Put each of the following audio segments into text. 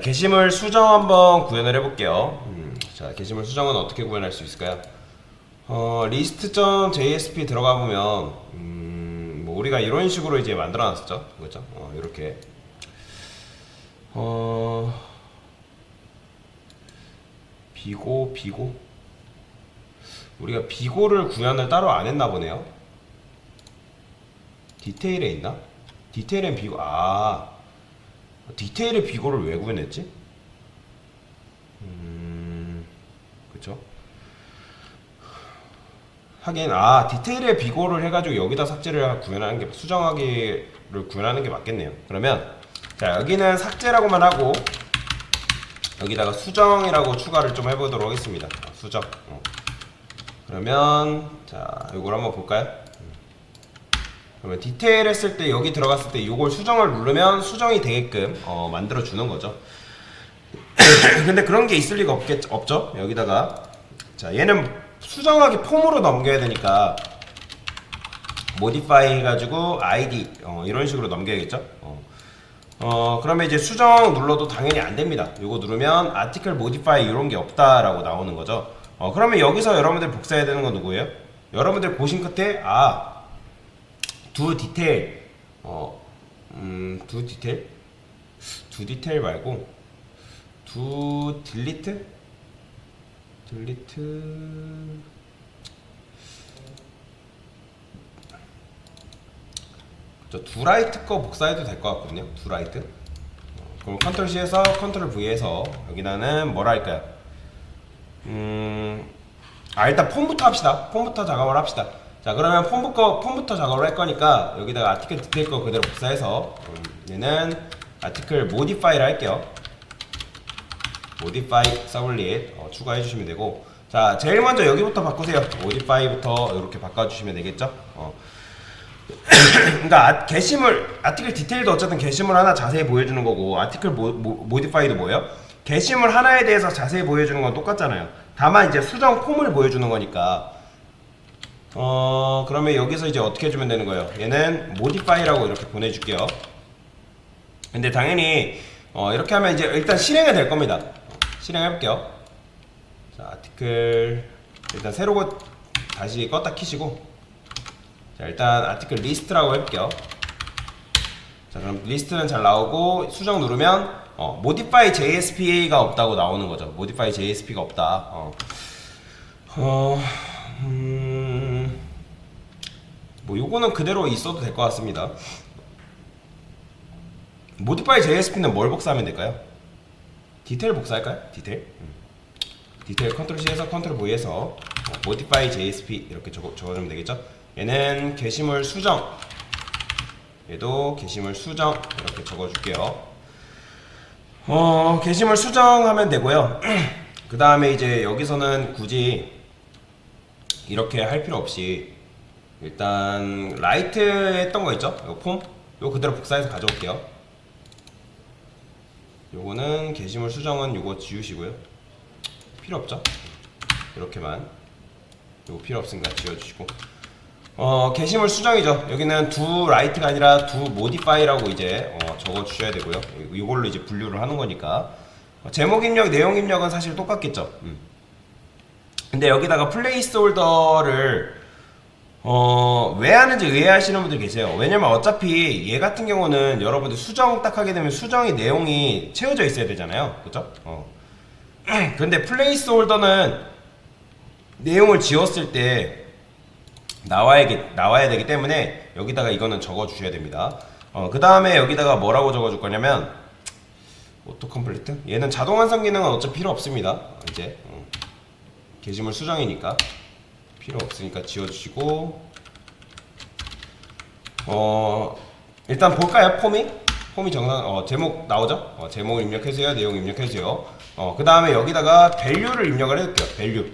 게시물 수정 한번 구현을 해볼게요. 자, 게시물 수정은 어떻게 구현할 수 있을까요? list.jsp 들어가 보면 뭐 우리가 이런 식으로 이제 만들어놨었죠, 그렇죠? 이렇게 비고 우리가 비고를 구현을 따로 안 했나 보네요. 디테일에 있나? 디테일엔 비고 디테일의 비고를 왜 구현했지? 그쵸? 하긴 디테일의 비고를 해가지고 여기다 삭제를 구현하는 게 수정하기를 구현하는 게 맞겠네요. 그러면 자, 여기는 삭제라고만 하고 여기다가 수정이라고 추가를 좀 해보도록 하겠습니다. 수정. 그러면 자, 이걸 한번 볼까요? 그러면 디테일 했을 때 여기 들어갔을 때 이걸 수정을 누르면 수정이 되게끔 만들어 주는 거죠. 근데 그런 게 있을 리가 없죠. 여기다가 자, 얘는 수정하기 폼으로 넘겨야 되니까 modify 해가지고 id 이런 식으로 넘겨야겠죠. 그러면 이제 수정 눌러도 당연히 안 됩니다. 이거 누르면 article modify 이런 게 없다라고 나오는 거죠. 그러면 여기서 여러분들 복사해야 되는 건 누구예요? 여러분들 보신 끝에 두 디테일 두 디테일 말고 두 딜리트 두 라이트 거 복사해도 될 것 같거든요. 두 라이트. 그럼 컨트롤 C에서 컨트롤 V에서 여기다는 뭐라 할까요? 일단 폼부터 합시다. 폼부터 작업을 합시다. 자, 그러면 폼부터 작업을 할 거니까 여기다가 아티클 디테일 거 그대로 복사해서 얘는 아티클 모디파이를 할게요. 모디파이 서블릿 추가해 주시면 되고, 자, 제일 먼저 여기부터 바꾸세요. 모디파이부터 이렇게 바꿔주시면 되겠죠. 그러니까 게시물 아티클 디테일도 어쨌든 게시물 하나 자세히 보여주는 거고, 아티클 모디파이도 뭐예요? 게시물 하나에 대해서 자세히 보여주는 건 똑같잖아요. 다만 이제 수정 폼을 보여주는 거니까 그러면 여기서 이제 어떻게 해주면 되는 거예요? 얘는 modify라고 이렇게 보내줄게요. 근데 당연히 이렇게 하면 이제 일단 실행이 될 겁니다. 실행해볼게요. 자, 아티클 일단 새로 다시 껐다 키시고, 자, 일단 아티클 리스트라고 해볼게요. 자, 그럼 리스트는 잘 나오고 수정 누르면 modify JSPA가 없다고 나오는 거죠. modify JSP가 없다. 뭐 요거는 그대로 있어도 될 것 같습니다. modify JSP는 뭘 복사하면 될까요? 디테일 복사할까요? 디테일 컨트롤 C에서 컨트롤 V에서 modify JSP 이렇게 적어주면 되겠죠? 얘는 게시물 수정, 얘도 게시물 수정 이렇게 적어줄게요. 게시물 수정하면 되고요. 그 다음에 이제 여기서는 굳이 이렇게 할 필요 없이 일단 라이트 했던 거 있죠? 이거 폼? 이거 그대로 복사해서 가져올게요. 요거는 게시물 수정은 요거 지우시고요. 필요 없죠? 이렇게만. 요거 필요 없으니까 지워주시고. 게시물 수정이죠. 여기는 두 라이트가 아니라 두 모디파이라고 이제 적어주셔야 되고요. 이걸로 이제 분류를 하는 거니까. 제목 입력, 내용 입력은 사실 똑같겠죠. 근데 여기다가 플레이스 홀더를 왜 하는지 의아하시는 분들 계세요. 왜냐면 어차피 얘 같은 경우는 여러분들 수정 딱 하게 되면 수정의 내용이 채워져 있어야 되잖아요. 그죠? 근데 플레이스 홀더는 내용을 지웠을 때 나와야 되기 때문에 여기다가 이거는 적어 주셔야 됩니다. 그 다음에 여기다가 뭐라고 적어 줄 거냐면 오토 컴플리트? 얘는 자동 완성 기능은 어차피 필요 없습니다. 이제 게시물 수정이니까 필요 없으니까 지워주시고, 일단 볼까요? 폼이 정상, 제목 나오죠? 제목을 입력해주세요. 내용 입력해주세요. 그 다음에 여기다가 value를 입력을 해줄게요. value.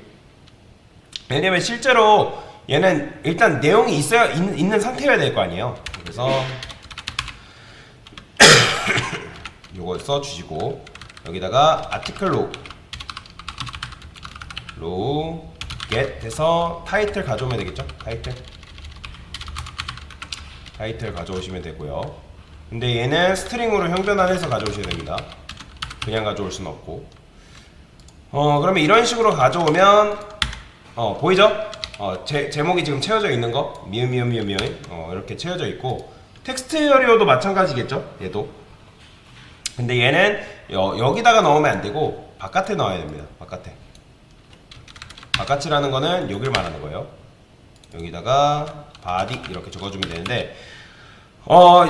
왜냐면 실제로 얘는 일단 내용이 있는 상태여야 될 거 아니에요. 그래서 요걸 써주시고, 여기다가 article row get 해서 타이틀 가져오면 되겠죠? 타이틀 가져오시면 되고요. 근데 얘는 스트링으로 형변환해서 가져오셔야 됩니다. 그냥 가져올 수는 없고. 그러면 이런 식으로 가져오면 보이죠? 제목이 지금 채워져 있는 거 미음 이렇게 채워져 있고, 텍스트 에리어도 마찬가지겠죠? 얘도. 근데 얘는 여기다가 넣으면 안 되고 바깥에 넣어야 됩니다. 바깥이라는 거는 여길 말하는 거예요. 여기다가 body 이렇게 적어주면 되는데,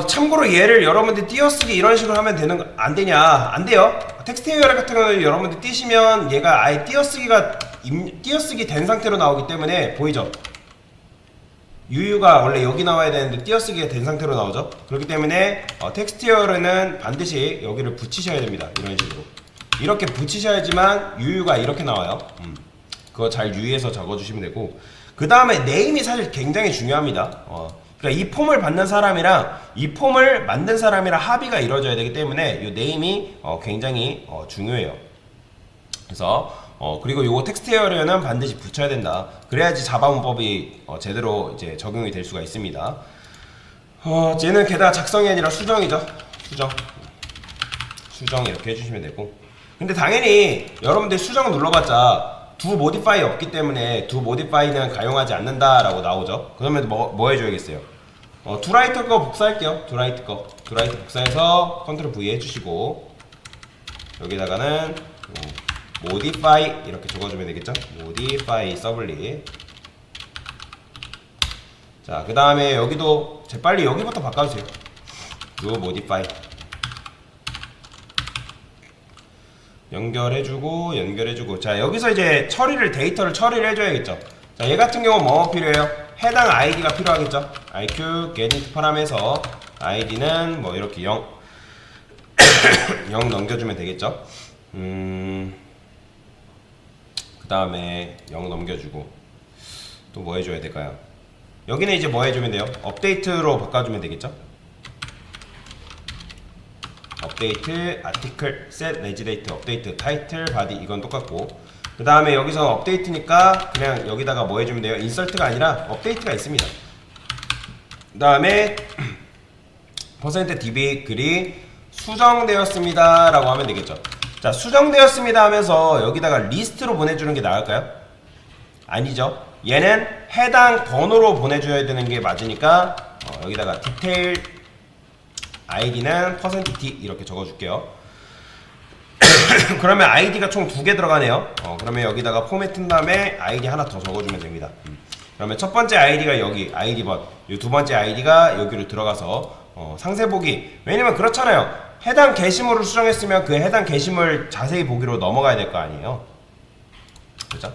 참고로 얘를 여러분들 띄어쓰기 이런 식으로 하면 안 되냐? 안 돼요. 텍스트 에리어 같은 경우는 여러분들 띄시면 얘가 아예 띄어쓰기 된 상태로 나오기 때문에, 보이죠? 유유가 원래 여기 나와야 되는데 띄어쓰기가 된 상태로 나오죠. 그렇기 때문에 텍스트 에리어는 반드시 여기를 붙이셔야 됩니다. 이런 식으로 이렇게 붙이셔야지만 유유가 이렇게 나와요. 그거 잘 유의해서 적어주시면 되고, 그 다음에 네임이 사실 굉장히 중요합니다. 그러니까 이 폼을 받는 사람이랑 이 폼을 만든 사람이랑 합의가 이루어져야 되기 때문에 이 네임이 굉장히 중요해요. 그래서 그리고 요거 텍스트 에리어는 반드시 붙여야 된다. 그래야지 자바 문법이 제대로 이제 적용이 될 수가 있습니다. 얘는 게다가 작성이 아니라 수정이죠. 수정 이렇게 해주시면 되고. 근데 당연히 여러분들 수정 눌러봤자 두 모디파이 없기 때문에 두 모디파이는 가용하지 않는다라고 나오죠. 그러면 뭐 해줘야겠어요? 두라이트 거 복사할게요. 두라이트 복사해서 컨트롤 V 해주시고, 여기다가는 modify 이렇게 적어주면 되겠죠. modify 서블릿. 자, 그 다음에 여기도 재빨리 여기부터 바꿔주세요. do modify 연결해주고. 자, 여기서 이제 데이터를 처리를 해줘야겠죠. 자, 얘 같은 경우는 뭐 필요해요? 해당 아이디가 필요하겠죠. iq get 파람에서 아이디는 뭐 이렇게 0 넘겨주면 되겠죠. 그 다음에 0 넘겨주고, 또 뭐 해줘야 될까요? 여기는 이제 뭐 해주면 돼요? 업데이트로 바꿔주면 되겠죠. 업데이트, 아티클, 셋, 레지데이트, 업데이트, 타이틀, 바디 이건 똑같고, 그 다음에 여기서 업데이트니까 그냥 여기다가 뭐 해주면 돼요? 인설트가 아니라 업데이트가 있습니다. 그 다음에 %db 글이 수정되었습니다 라고 하면 되겠죠. 자, 수정되었습니다 하면서 여기다가 리스트로 보내주는 게 나을까요? 아니죠. 얘는 해당 번호로 보내줘야 되는 게 맞으니까 여기다가 디테일 아이디는 %d 이렇게 적어줄게요. 그러면 아이디가 총 2개 들어가네요. 그러면 여기다가 포맷한 다음에 아이디 하나 더 적어주면 됩니다. 그러면 첫 번째 아이디가 여기 아이디번, 이 두 번째 아이디가 여기로 들어가서 상세 보기. 왜냐면 그렇잖아요. 해당 게시물을 수정했으면 그 해당 게시물 자세히 보기로 넘어가야 될 거 아니에요. 그죠?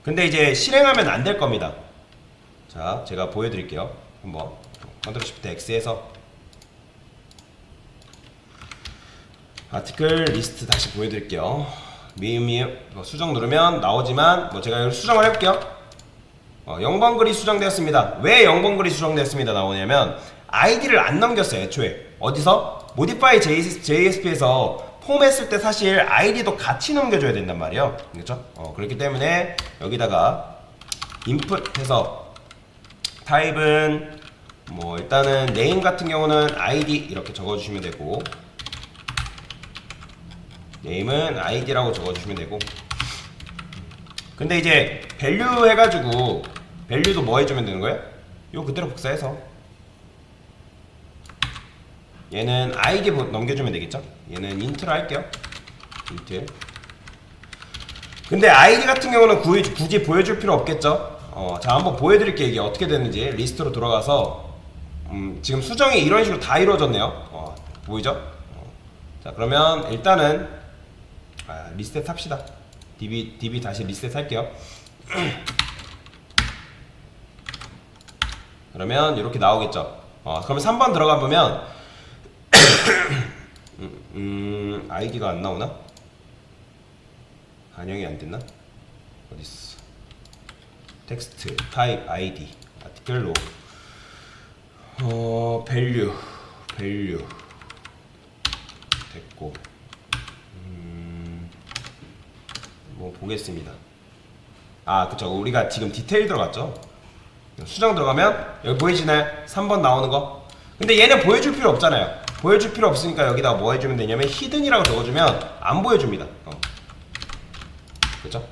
근데 이제 실행하면 안 될 겁니다. 자, 제가 보여드릴게요. 한번 컨트롤 쉬프트 X에서 아티클 리스트 다시 보여드릴게요. 미음 수정 누르면 나오지만 제가 여기 수정을 해볼게요. 0번 글이 수정되었습니다. 왜 0번 글이 수정되었습니다 나오냐면 아이디를 안 넘겼어요. 애초에 어디서? modify JSP에서 폼 했을 때 사실 아이디도 같이 넘겨줘야 된단 말이에요. 그렇죠? 그렇기 때문에 여기다가 input 해서 타입은 일단은 name 같은 경우는 id 이렇게 적어주시면 되고, name은 id라고 적어주시면 되고, 근데 이제 value 해가지고 value도 뭐 해주면 되는 거예요? 요 그대로 복사해서 얘는 id 넘겨주면 되겠죠? 얘는 int로 할게요. int. 근데 id 같은 경우는 굳이 보여줄 필요 없겠죠? 자, 한번 보여드릴게요. 이게 어떻게 되는지. 리스트로 들어가서 지금 수정이 이런 식으로 다 이루어졌네요. 보이죠? 자, 그러면 일단은 리셋 합시다. db 다시 리셋 할게요. 그러면 이렇게 나오겠죠. 그러면 3번 들어가 보면 아이디가 안 나오나? 반영이 안 됐나? 어딨어? 텍스트, 타입, 아이디, 아티클로, value 됐고, 보겠습니다. 그쵸. 우리가 지금 디테일 들어갔죠? 수정 들어가면 여기 보이시나요? 3번 나오는 거. 근데 얘는 보여줄 필요 없잖아요. 보여줄 필요 없으니까 여기다가 뭐 해주면 되냐면 히든이라고 적어주면 안 보여줍니다. 그죠?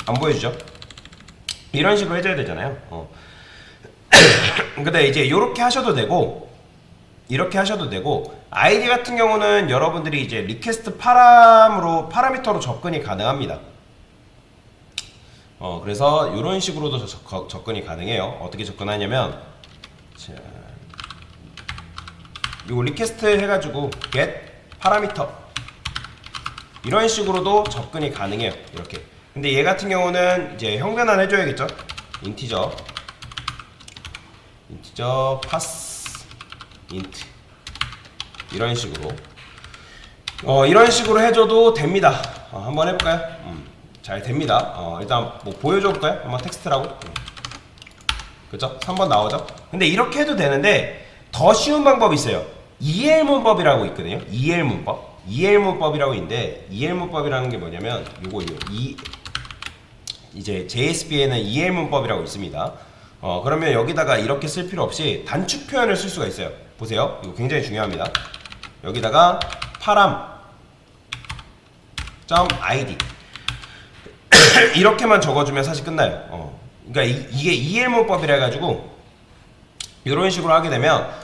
안 보여주죠? 이런 식으로 해줘야 되잖아요. 근데 이제 이렇게 하셔도 되고 이렇게 하셔도 되고 아이디 같은 경우는 여러분들이 이제 리퀘스트 파라미터로 접근이 가능합니다. 그래서 이런 식으로도 접근이 가능해요. 어떻게 접근하냐면 자, 이거 리퀘스트 해가지고 get 파라미터 이런 식으로도 접근이 가능해요. 이렇게. 근데 얘 같은 경우는 이제 형변환 해줘야겠죠. 인티저 pass int 이런 식으로 이런 식으로 해줘도 됩니다. 한번 해볼까요? 잘 됩니다. 일단 뭐 보여줘 볼까요? 한번 텍스트라고. 그죠? 3번 나오죠? 근데 이렇게 해도 되는데 더 쉬운 방법이 있어요. EL 문법이라고 있거든요. EL 문법. EL 문법이라고 있는데 EL 문법이라는 게 뭐냐면 이제 JSP에는 EL 문법이라고 있습니다. 그러면 여기다가 이렇게 쓸 필요 없이 단축 표현을 쓸 수가 있어요. 보세요. 이거 굉장히 중요합니다. 여기다가 param.id 이렇게만 적어주면 사실 끝나요. 그러니까 이게 EL 문법이라 해가지고 이런 식으로 하게 되면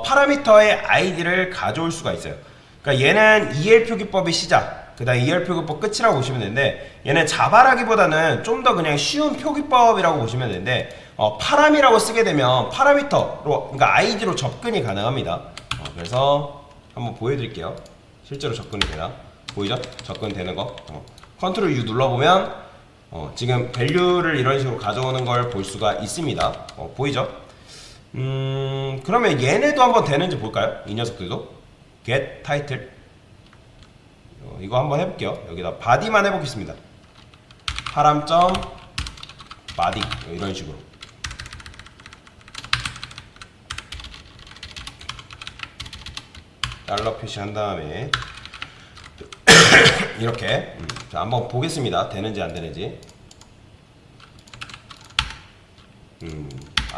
파라미터의 아이디를 가져올 수가 있어요. 그러니까 얘는 EL 표기법의 시작, 그 다음 EL 표기법 끝이라고 보시면 되는데 얘는 자바라기보다는 좀 더 그냥 쉬운 표기법이라고 보시면 되는데 파람이라고 쓰게 되면 파라미터로, 그러니까 아이디로 접근이 가능합니다. 그래서 한번 보여드릴게요. 실제로 접근이 되나? 보이죠? 접근되는 거. 컨트롤 U 눌러보면 지금 밸류를 이런 식으로 가져오는 걸 볼 수가 있습니다. 보이죠? 그러면 얘네도 한번 되는지 볼까요? 이 녀석들도 get title 이거 한번 해볼게요. 여기다 body만 해보겠습니다. param.body 이런 식으로 달러 표시한 다음에 이렇게 자, 한번 보겠습니다. 되는지 안 되는지.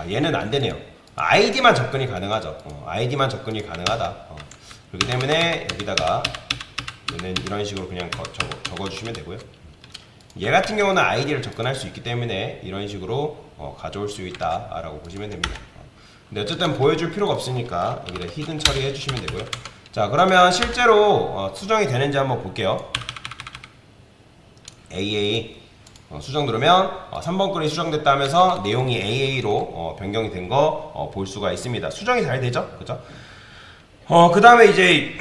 얘는 안 되네요. 아이디만 접근이 가능하죠. 아이디만 접근이 가능하다. 그렇기 때문에 여기다가 얘는 이런 식으로 그냥 적어주시면 되고요. 얘 같은 경우는 아이디를 접근할 수 있기 때문에 이런 식으로 가져올 수 있다라고 보시면 됩니다. 근데 어쨌든 보여줄 필요가 없으니까 여기다 히든 처리해 주시면 되고요. 자, 그러면 실제로 수정이 되는지 한번 볼게요. AA 수정 누르면 3번 글이 수정됐다 하면서 내용이 AA로 변경이 된 거 볼 수가 있습니다. 수정이 잘 되죠? 그죠? 그 다음에 이제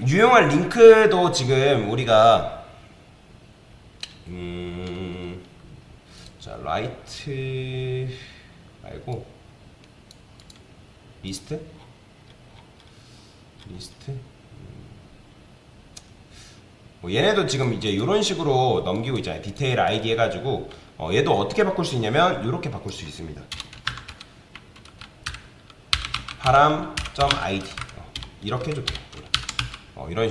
유용한 링크도 지금 우리가 자, 라이트 말고 리스트 뭐 얘네도 지금 이제 이런 식으로 넘기고 있잖아요. 디테일 아이디 해가지고 얘도 어떻게 바꿀 수 있냐면 이렇게 바꿀 수 있습니다. param.id 이렇게 해줘도 돼요. 이런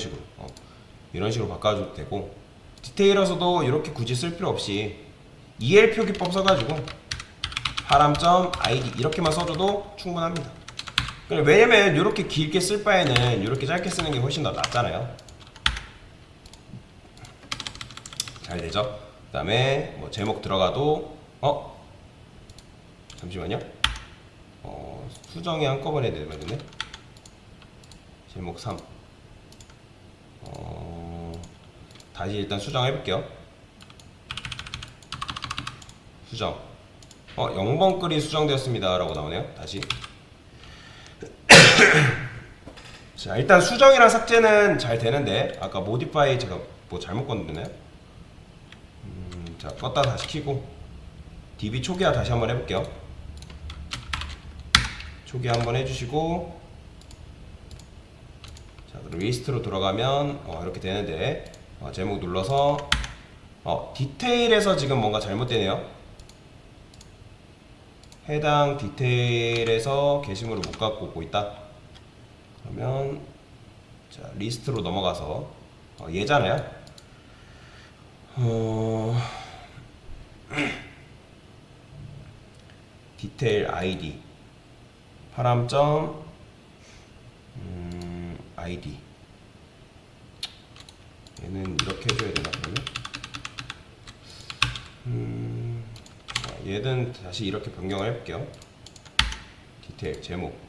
식으로 바꿔줘도 되고, 디테일에서도 이렇게 굳이 쓸 필요 없이 EL 표기법 써가지고 param.id 이렇게만 써줘도 충분합니다. 왜냐면 이렇게 길게 쓸 바에는 이렇게 짧게 쓰는 게 훨씬 더 낫잖아요. 잘 되죠? 그 다음에 뭐 제목 들어가도 잠시만요. 수정이 한꺼번에 되거든요. 제목 3 다시 일단 수정해 볼게요. 수정 0번 글이 수정되었습니다 라고 나오네요. 다시 자, 일단 수정이랑 삭제는 잘 되는데 아까 모디파이 제가 뭐 잘못 건드렸나요? 자, 껐다 다시 켜고 DB 초기화 다시 한번 해볼게요. 초기화 한번 해주시고, 자, 그럼 리스트로 돌아가면 이렇게 되는데 제목 눌러서 디테일에서 지금 뭔가 잘못되네요. 해당 디테일에서 게시물을 못 갖고 오고 있다. 그러면 자, 리스트로 넘어가서 얘잖아요. 디테일 아이디 param. ID. 얘는 이렇게 해줘야 되나 그러면? 얘는 다시 이렇게 변경을 해볼게요. 디테일 제목.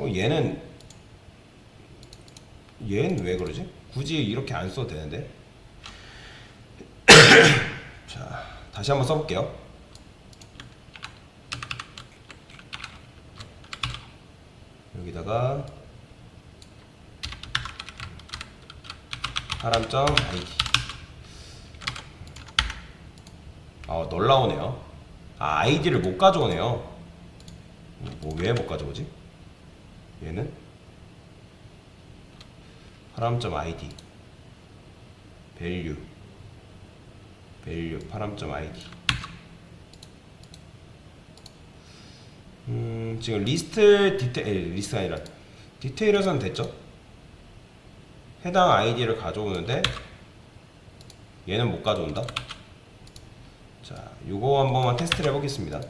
얘는 왜 그러지? 굳이 이렇게 안 써도 되는데. 자, 다시 한번 써볼게요. 여기다가 사람.id. 널 나오네요. 아이디를 못 가져오네요. 왜 못 가져오지? 얘는 사람.id value 사람.id. 지금 리스트가 아니라 디테일에서는 됐죠? 해당 아이디를 가져오는데 얘는 못 가져온다. 자, 요거 한 번만 테스트를 해보겠습니다.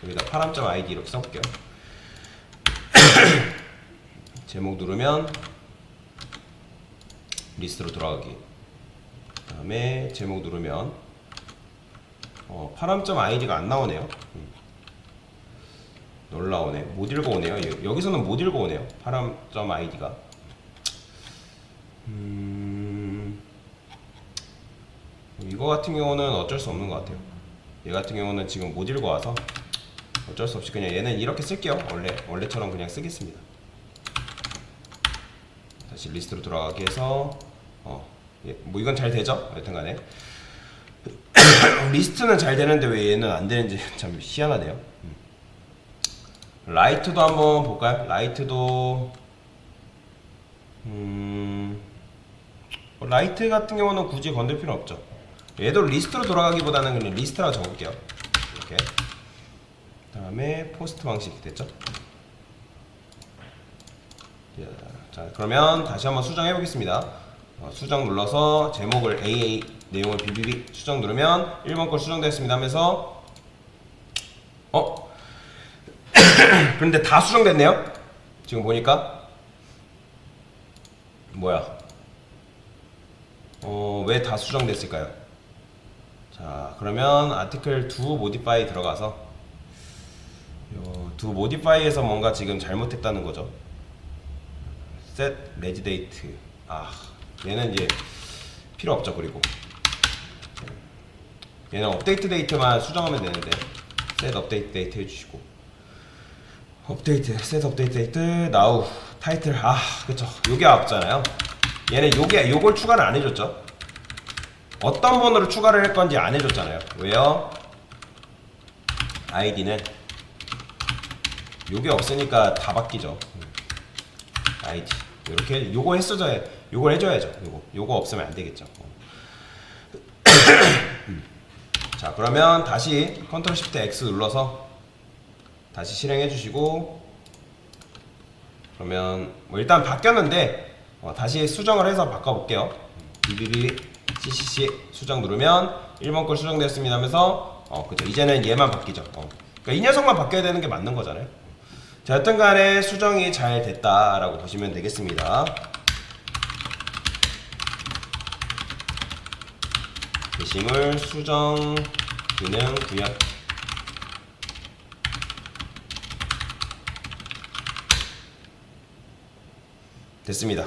여기다 파람.id 이렇게 써볼게요. 제목 누르면 리스트로 돌아가기. 그 다음에 제목 누르면 파람.id가 안 나오네요. 널 나오네. 못 읽어오네요. 여기서는 못 읽어오네요. 파람.id가. 이거 같은 경우는 어쩔 수 없는 것 같아요. 얘 같은 경우는 지금 못 읽어와서 어쩔 수 없이 그냥 얘는 이렇게 쓸게요. 원래처럼 그냥 쓰겠습니다. 다시 리스트로 돌아가게 해서 뭐 이건 잘 되죠? 여튼간에 리스트는 잘 되는데 왜 얘는 안 되는지 참 희한하네요. 라이트도 한번 볼까요? 라이트도 라이트 같은 경우는 굳이 건들 필요 없죠. 얘도 리스트로 돌아가기보다는 그냥 리스트라고 적을게요. 이렇게. 그 다음에 포스트 방식 됐죠? 자, 그러면 다시 한번 수정해 보겠습니다. 수정 눌러서 제목을 AA, 내용을 BBB 수정 누르면 1번 걸 수정됐습니다 하면서 그런데 다 수정됐네요? 지금 보니까 뭐야? 왜 다 수정됐을까요? 자, 그러면 아티클 do modify 들어가서 do modify에서 뭔가 지금 잘못했다는 거죠. set reg date. 얘는 이제 필요 없죠. 그리고 얘는 업데이트 데이트만 수정하면 되는데 set update date 해주시고 업데이트 set update date now 타이틀. 그쵸. 요게 없잖아요. 얘는 요걸 추가를 안 해줬죠. 어떤 번호를 추가를 할 건지 안 해줬잖아요. 왜요? 아이디는 요게 없으니까 다 바뀌죠. 아이디 이렇게 요거 했어줘야 요걸 해줘야죠. 요거 없으면 안 되겠죠. 자, 그러면 다시 컨트롤 시프트 X 눌러서 다시 실행해 주시고, 그러면 뭐 일단 바뀌었는데 다시 수정을 해서 바꿔볼게요. BBB CCC 수정 누르면 1번 걸 수정됐습니다 하면서 그죠. 이제는 얘만 바뀌죠. 그러니까 이 녀석만 바뀌어야 되는 게 맞는 거잖아요. 자, 여튼 간에 수정이 잘 됐다라고 보시면 되겠습니다. 게시물 수정 기능 구현 됐습니다.